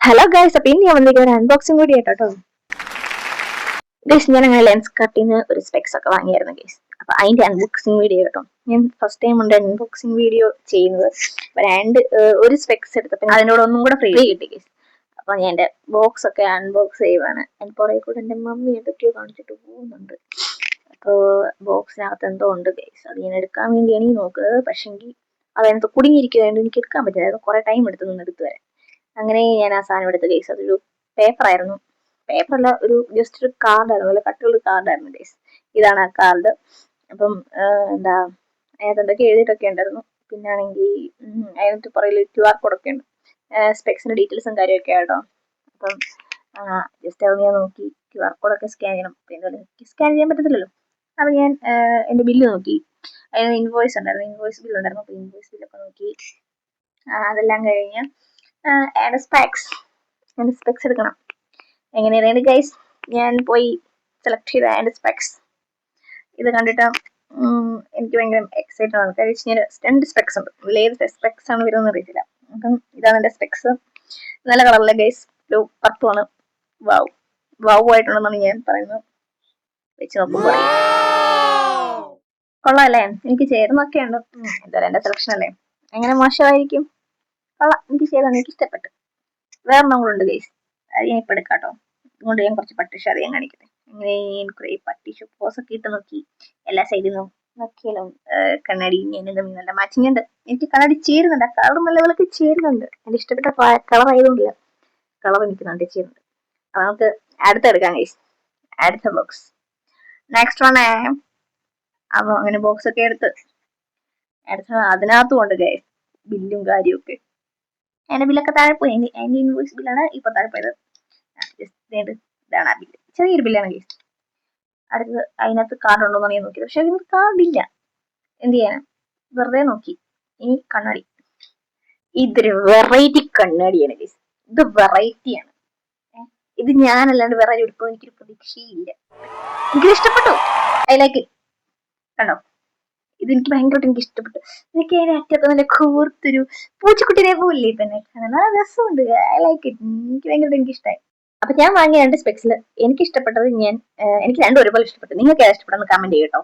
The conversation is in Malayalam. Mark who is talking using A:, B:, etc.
A: ഹലോ ഗൈസ്, അപ്പൊ ഇനി ഞാൻ വന്നിരിക്കുന്ന ഒരു അൺബോക്സിംഗ് വീഡിയോ കേട്ടോ ഗൈസ്. ഞാൻ അങ്ങനെ ലെൻസ് കട്ടിന്ന് ഒരു സ്പെക്സ് ഒക്കെ വാങ്ങിയായിരുന്നു ഗൈസ്. അപ്പൊ അതിന്റെ അൺബോക്സിംഗ് വീഡിയോ കേട്ടോ. ഞാൻ ഫസ്റ്റ് ടൈം ഉണ്ട് അൺബോക്സിംഗ് വീഡിയോ ചെയ്യുന്നത്. ഒരു സ്പെക്സ് എടുത്തപ്പോൾ അതിനോട് ഒന്നും കൂടെ ഫ്രീ കിട്ടി ഗൈസ്. അപ്പൊ ഞാൻ എന്റെ ബോക്സ് ഒക്കെ അൺബോക്സ് ചെയ്യുവാണ്. എനിക്ക് കുറെ കൂടെ എന്റെ മമ്മി എന്തൊക്കെയോ കാണിച്ചിട്ട് പോകുന്നുണ്ട്. അപ്പോൾ ബോക്സിനകത്ത് എന്തോ ഉണ്ട് ഗൈസ്. അത് ഞാൻ എടുക്കാൻ വേണ്ടിയാണ് ഈ നോക്കുന്നത്. പക്ഷെങ്കിൽ അതിനകത്ത് കുടുങ്ങിയിരിക്കുന്നതുകൊണ്ട് എനിക്ക് എടുക്കാൻ പറ്റില്ല. കുറെ ടൈം എടുത്തു നിന്ന് എടുത്തു വരാൻ. അങ്ങനെ ഞാൻ ആ സാധനം എടുത്ത ഗൈസ്. അതൊരു പേപ്പറായിരുന്നു. പേപ്പറല്ല, ജസ്റ്റ് ഒരു കാർഡായിരുന്നു. നല്ല കട്ടിയുള്ള കാർഡായിരുന്നു ഗൈസ്. ഇതാണ് ആ കാർഡ്. അപ്പം എന്താ അതിനകത്ത് എന്തൊക്കെ എഴുതിയിട്ടൊക്കെ ഉണ്ടായിരുന്നു. പിന്നാണെങ്കിൽ അതിനകത്ത് പറയല് QR കോഡൊക്കെ ഉണ്ട്. സ്പെക്സിന്റെ ഡീറ്റെയിൽസും കാര്യമൊക്കെ ആട്ടോ. അപ്പം ജസ്റ്റ് അത് ഞാൻ നോക്കി. QR കോഡൊക്കെ സ്കാൻ ചെയ്യണം. പിന്നെ സ്കാൻ ചെയ്യാൻ പറ്റത്തില്ലല്ലോ. അപ്പം ഞാൻ എൻ്റെ ബില്ല് നോക്കി. അതിന് ഇൻവോയ്സ് ഉണ്ടായിരുന്നു. ഇൻവോയ്സ് ബില്ല് ഉണ്ടായിരുന്നു. അപ്പോൾ ഇൻവോയ്സ് ബില്ലൊക്കെ നോക്കി. അതെല്ലാം കഴിഞ്ഞ് സ്പെക്സ് എടുക്കണം. എങ്ങനെയാണ് ഗൈസ്, ഞാൻ പോയി സെലക്ട് ചെയ്ത സ്പെക്സ് ഇത് കണ്ടിട്ട് എനിക്ക് ഭയങ്കര എക്സൈറ്റഡ് ആണ്. കഴിച്ച് ഞാൻ 2 സ്പെക്സ് ഉണ്ട്. ഏത് സ്പെക്സ് ആണ് വരുമെന്ന് അറിയത്തില്ല. അപ്പം ഇതാണ് എൻ്റെ സ്പെക്സ്. നല്ല കളറിലെ ഗൈസ്. ഒരു പർപ്പിളാണ്. വാവ് ആയിട്ടുണ്ടെന്നാണ് ഞാൻ പറയുന്നത്. വെച്ച് നോക്കുമ്പോൾ കൊള്ളാല്ലേ? എനിക്ക് ചേരുന്നൊക്കെ ഉണ്ട്. എന്തായാലും എൻ്റെ സെലക്ഷൻ അല്ലേ, എങ്ങനെ മോശമായിരിക്കും? കൊള്ളാം, എനിക്ക് ചെയ്താണ്, എനിക്ക് ഇഷ്ടപ്പെട്ടു. വേറൊന്നും കൂടെ ഉണ്ട് ഗൈസ്. അത് ഞാൻ ഇപ്പം എടുക്കാട്ടോ. അതുകൊണ്ട് ഞാൻ കുറച്ച് പട്ടിഷ അത് ഞാൻ കാണിക്കട്ടെ. അങ്ങനെ ഞാൻ കുറേ പട്ടിഷ പോസൊക്കെ ഇട്ട് നോക്കി. എല്ലാ സൈഡിൽ നിന്നും നോക്കിയാലും കണ്ണാടി നല്ല മാച്ചിങ് ഉണ്ട്. എനിക്ക് കണ്ണാടി ചേരുന്നുണ്ട്. ആ കളർ നല്ലവർക്ക് ചേരുന്നുണ്ട്. എൻ്റെ ഇഷ്ടപ്പെട്ട കളർ ആയതുകൊണ്ടില്ല, കളർ എനിക്ക് നല്ല ചേരുന്നുണ്ട്. അപ്പൊ നമുക്ക് അടുത്തെടുക്കാം ഗൈസ്. അടുത്ത ബോക്സ് നെക്സ്റ്റ് വൺ. അപ്പൊ അങ്ങനെ ബോക്സ് ഒക്കെ എടുത്ത് അതിനകത്തും ഉണ്ട് ഗൈസ് ബില്ലും കാര്യമൊക്കെ. അതിന്റെ ബില്ലൊക്കെ താഴെ പോയി. അതിന്റെ ഇൻവോയ്സ് ബില്ലാണ് ഇപ്പൊ താഴെ പോയത്. ഇതാണ് ആ ബില്ല്. ചെറിയൊരു ബില്ലാണ് ഗൈസ്. അടുത്തത് അതിനകത്ത് കാർഡ് ഉണ്ടോന്ന് ഞാൻ നോക്കിയത്. പക്ഷെ അതിന് കാർഡില്ല. എന്ത് ചെയ്യാനാ, വെറുതെ നോക്കി. ഇനി കണ്ണാടി. ഇതൊരു വെറൈറ്റി കണ്ണാടിയാണ് ഗൈസ്. ഇത് വെറൈറ്റിയാണ്. ഇത് ഞാനല്ലാണ്ട് വേറെ എടുക്കുമോ എനിക്കൊരു പ്രതീക്ഷയില്ല. എനിക്ക് ഇഷ്ടപ്പെട്ടു. I like it. കണ്ടോ, ഇതെനിക്ക് ഭയങ്കരമായിട്ട് എനിക്ക് ഇഷ്ടപ്പെട്ടു. എനിക്ക് അതിന്റെ അറ്റത്ത് നല്ല കൂർത്തൊരു പൂച്ചക്കുട്ടിനെ പോലില്ലേ തന്നെ. നല്ല രസമുണ്ട്. I like it. എനിക്ക് ഭയങ്കരമായിട്ട് എനിക്ക് ഇഷ്ടമായി. അപ്പൊ ഞാൻ വാങ്ങിയ 2 സ്പെക്സിൽ എനിക്ക് ഇഷ്ടപ്പെട്ടത് എനിക്ക് രണ്ടും ഒരുപോലെ ഇഷ്ടപ്പെട്ടു. നിങ്ങൾക്ക് ഏതാ ഇഷ്ടപ്പെട്ടെന്ന് കമന്റ് ചെയ്യട്ടോ.